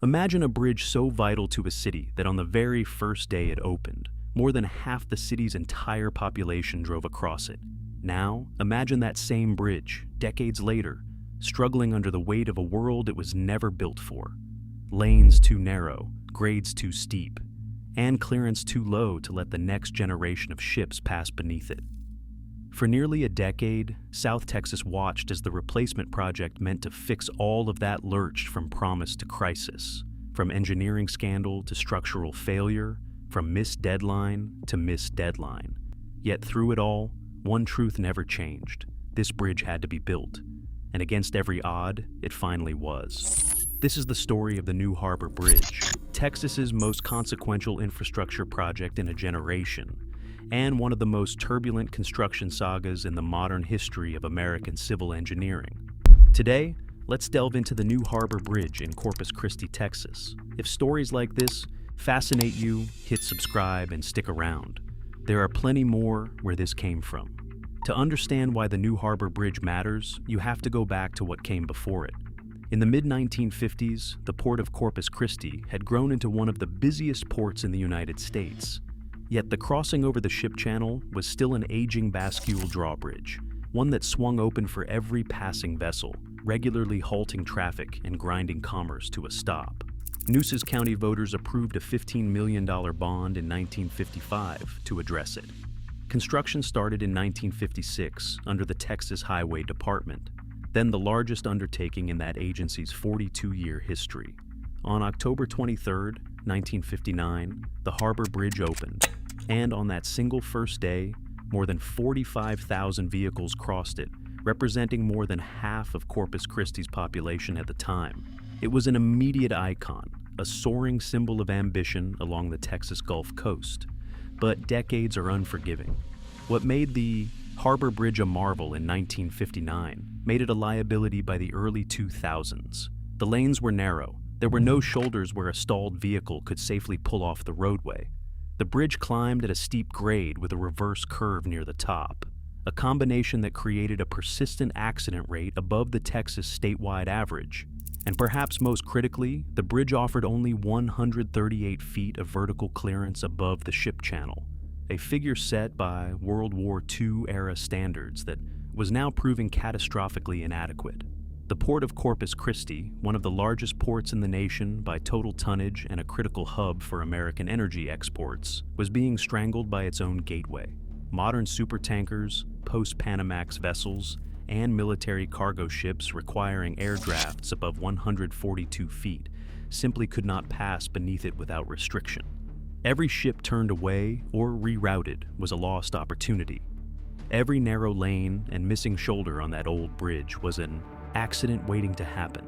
Imagine a bridge so vital to a city that on the very first day it opened, more than half the city's entire population drove across it. Now, imagine that same bridge, decades later, struggling under the weight of a world it was never built for. Lanes too narrow, grades too steep, and clearance too low to let the next generation of ships pass beneath it. For nearly a decade, South Texas watched as the replacement project meant to fix all of that lurched from promise to crisis, from engineering scandal to structural failure, from missed deadline to missed deadline. Yet through it all, one truth never changed. This bridge had to be built, and against every odd, it finally was. This is the story of the New Harbor Bridge, Texas's most consequential infrastructure project in a generation, and one of the most turbulent construction sagas in the modern history of American civil engineering. Today, let's delve into the New Harbor Bridge in Corpus Christi, Texas. If stories like this fascinate you, hit subscribe and stick around. There are plenty more where this came from. To understand why the New Harbor Bridge matters, you have to go back to what came before it. In the mid-1950s, the Port of Corpus Christi had grown into one of the busiest ports in the United States. Yet the crossing over the ship channel was still an aging bascule drawbridge, one that swung open for every passing vessel, regularly halting traffic and grinding commerce to a stop. Nueces County voters approved a $15 million bond in 1955 to address it. Construction started in 1956 under the Texas Highway Department, then the largest undertaking in that agency's 42-year history. On October 23, 1959, the Harbor Bridge opened, and on that single first day, more than 45,000 vehicles crossed it, representing more than half of Corpus Christi's population at the time. It was an immediate icon, a soaring symbol of ambition along the Texas Gulf Coast. But decades are unforgiving. What made the Harbor Bridge a marvel in 1959 made it a liability by the early 2000s. The lanes were narrow. There were no shoulders where a stalled vehicle could safely pull off the roadway. The bridge climbed at a steep grade with a reverse curve near the top, a combination that created a persistent accident rate above the Texas statewide average. And perhaps most critically, the bridge offered only 138 feet of vertical clearance above the ship channel, a figure set by World War II-era standards that was now proving catastrophically inadequate. The Port of Corpus Christi, one of the largest ports in the nation by total tonnage and a critical hub for American energy exports, was being strangled by its own gateway. Modern supertankers, post-Panamax vessels, and military cargo ships requiring air drafts above 142 feet simply could not pass beneath it without restriction. Every ship turned away or rerouted was a lost opportunity. Every narrow lane and missing shoulder on that old bridge was an accident waiting to happen.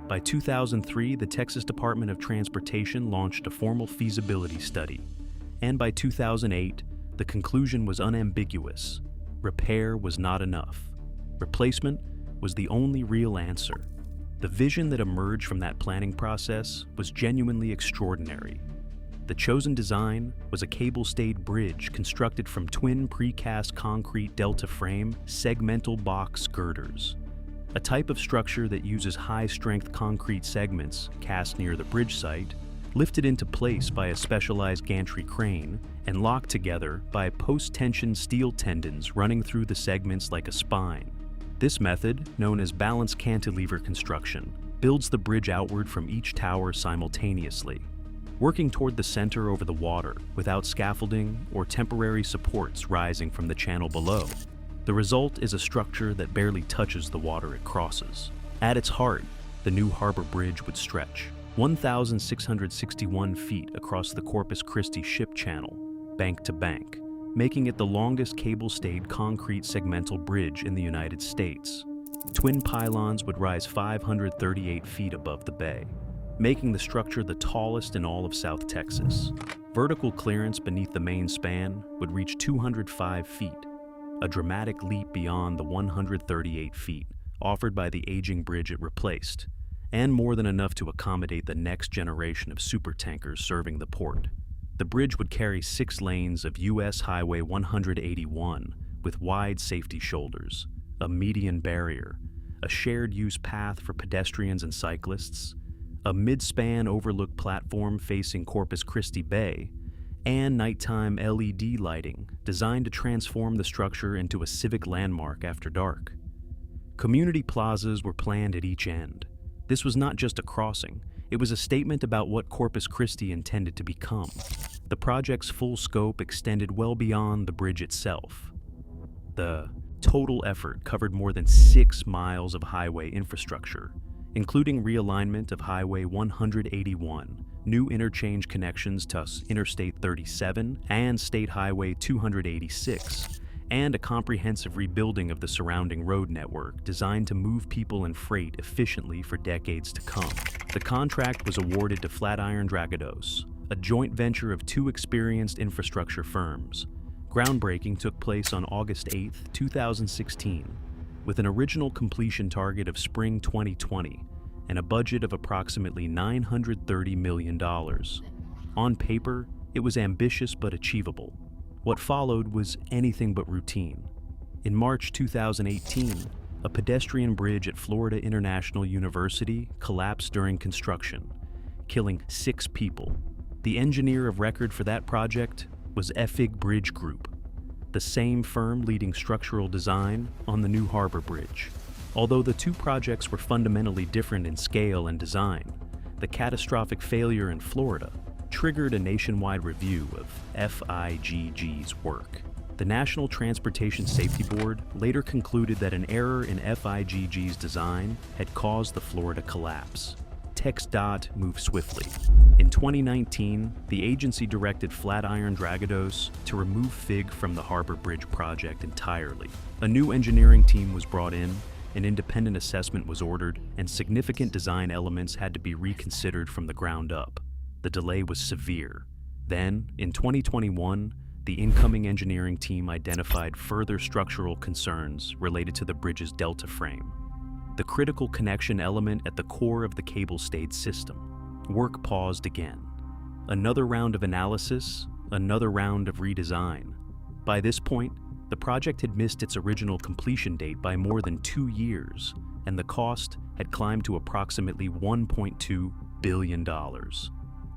By 2003, the Texas Department of Transportation launched a formal feasibility study, and by 2008, the conclusion was unambiguous. Repair was not enough. Replacement was the only real answer. The vision that emerged from that planning process was genuinely extraordinary. The chosen design was a cable-stayed bridge constructed from twin precast concrete delta frame segmental box girders, a type of structure that uses high-strength concrete segments cast near the bridge site, lifted into place by a specialized gantry crane, and locked together by post-tension steel tendons running through the segments like a spine. This method, known as balanced cantilever construction, builds the bridge outward from each tower simultaneously, working toward the center over the water without scaffolding or temporary supports rising from the channel below. The result is a structure that barely touches the water it crosses. At its heart, the New Harbor Bridge would stretch 1,661 feet across the Corpus Christi ship channel, bank to bank, making it the longest cable-stayed concrete segmental bridge in the United States. Twin pylons would rise 538 feet above the bay, making the structure the tallest in all of South Texas. Vertical clearance beneath the main span would reach 205 feet, a dramatic leap beyond the 138 feet offered by the aging bridge it replaced, and more than enough to accommodate the next generation of supertankers serving the port. The bridge would carry 6 lanes of U.S. Highway 181 with wide safety shoulders, a median barrier, a shared-use path for pedestrians and cyclists, a mid-span overlook platform facing Corpus Christi Bay, and nighttime LED lighting designed to transform the structure into a civic landmark after dark. Community plazas were planned at each end. This was not just a crossing, it was a statement about what Corpus Christi intended to become. The project's full scope extended well beyond the bridge itself. The total effort covered more than 6 miles of highway infrastructure, including realignment of Highway 181, new interchange connections to Interstate 37 and State Highway 286, and a comprehensive rebuilding of the surrounding road network designed to move people and freight efficiently for decades to come. The contract was awarded to Flatiron Dragados, a joint venture of 2 experienced infrastructure firms. Groundbreaking took place on August 8, 2016, with an original completion target of spring 2020 and a budget of approximately $930 million. On paper, it was ambitious but achievable. What followed was anything but routine. In March 2018, a pedestrian bridge at Florida International University collapsed during construction, killing 6 people. The engineer of record for that project was EFIG Bridge Group, the same firm leading structural design on the new harbor bridge. Although the 2 projects were fundamentally different in scale and design, the catastrophic failure in Florida triggered a nationwide review of FIGG's work. The National Transportation Safety Board later concluded that an error in FIGG's design had caused the Florida collapse. TxDOT moved swiftly. In 2019, the agency directed Flatiron Dragados to remove FIG from the Harbor Bridge project entirely. A new engineering team was brought in, an independent assessment was ordered, and significant design elements had to be reconsidered from the ground up. The delay was severe. Then, in 2021, the incoming engineering team identified further structural concerns related to the bridge's delta frame, the critical connection element at the core of the cable-stayed system. Work paused again. Another round of analysis, another round of redesign. By this point, the project had missed its original completion date by more than 2 years, and the cost had climbed to approximately $1.2 billion.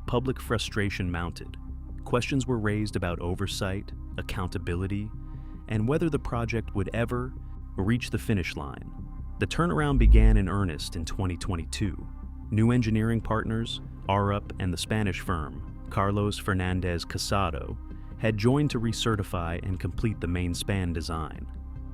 Public frustration mounted. Questions were raised about oversight, accountability, and whether the project would ever reach the finish line. The turnaround began in earnest in 2022. New engineering partners, Arup and the Spanish firm, Carlos Fernandez Casado, had joined to recertify and complete the main span design.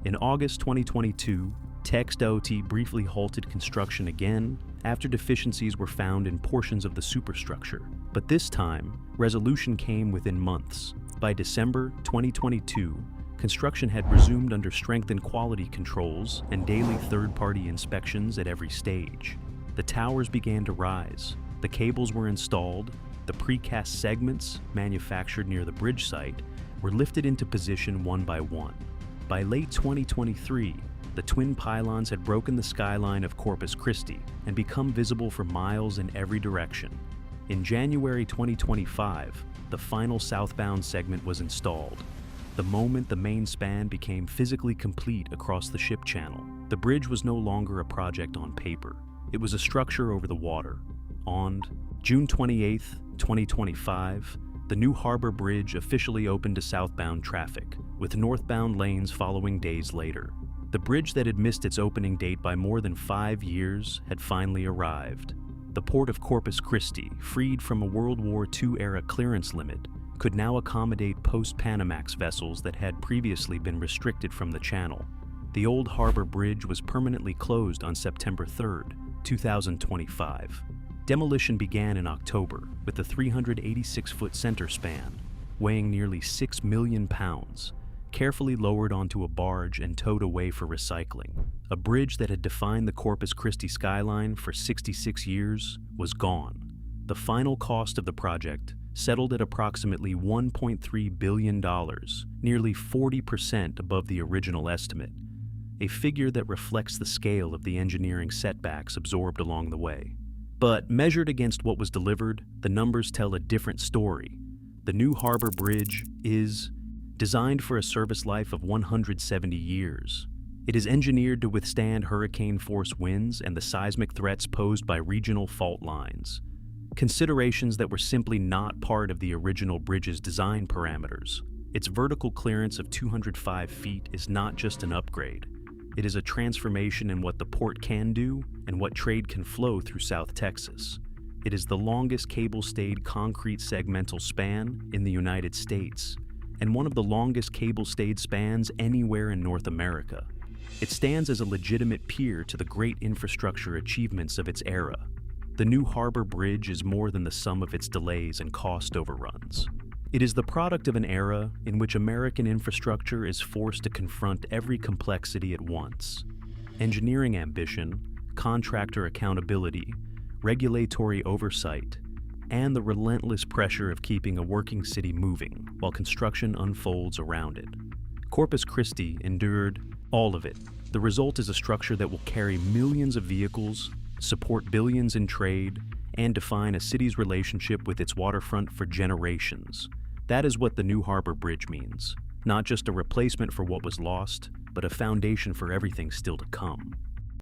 In August 2022, TxDOT briefly halted construction again after deficiencies were found in portions of the superstructure. But this time, resolution came within months. By December 2022, construction had resumed under strengthened quality controls and daily third-party inspections at every stage. The towers began to rise, the cables were installed, the precast segments, manufactured near the bridge site, were lifted into position one by one. By late 2023, the twin pylons had broken the skyline of Corpus Christi and become visible for miles in every direction. In January 2025, the final southbound segment was installed. The moment the main span became physically complete across the ship channel, the bridge was no longer a project on paper. It was a structure over the water. On June 28, 2025, the new harbor bridge officially opened to southbound traffic, with northbound lanes following days later. The bridge that had missed its opening date by more than 5 years had finally arrived. The Port of Corpus Christi, freed from a World War II-era clearance limit, could now accommodate post-Panamax vessels that had previously been restricted from the channel. The old harbor bridge was permanently closed on September 3, 2025. Demolition began in October with a 386-foot center span, weighing nearly 6 million pounds, carefully lowered onto a barge and towed away for recycling. A bridge that had defined the Corpus Christi skyline for 66 years was gone. The final cost of the project settled at approximately $1.3 billion, nearly 40% above the original estimate, a figure that reflects the scale of the engineering setbacks absorbed along the way. But measured against what was delivered, the numbers tell a different story. The new harbor bridge is designed for a service life of 170 years. It is engineered to withstand hurricane-force winds and the seismic threats posed by regional fault lines, considerations that were simply not part of the original bridge's design parameters. Its vertical clearance of 205 feet is not just an upgrade. It is a transformation in what the port can do and what trade can flow through South Texas. It is the longest cable-stayed concrete segmental span in the United States, and one of the longest cable-stayed spans anywhere in North America. It stands as a legitimate peer to the great infrastructure achievements of its era. The New Harbor Bridge is more than the sum of its delays and cost overruns. It is the product of an era in which American infrastructure is forced to confront every complexity at once: engineering ambition, contractor accountability, regulatory oversight, and the relentless pressure of keeping a working city moving while construction unfolds around it. Corpus Christi endured all of it. The result is a structure that will carry millions of vehicles, support billions in trade, and define a city's relationship with its waterfront for generations. That is what the New Harbor Bridge means. Not just a replacement for what was lost, but a foundation for everything still to come.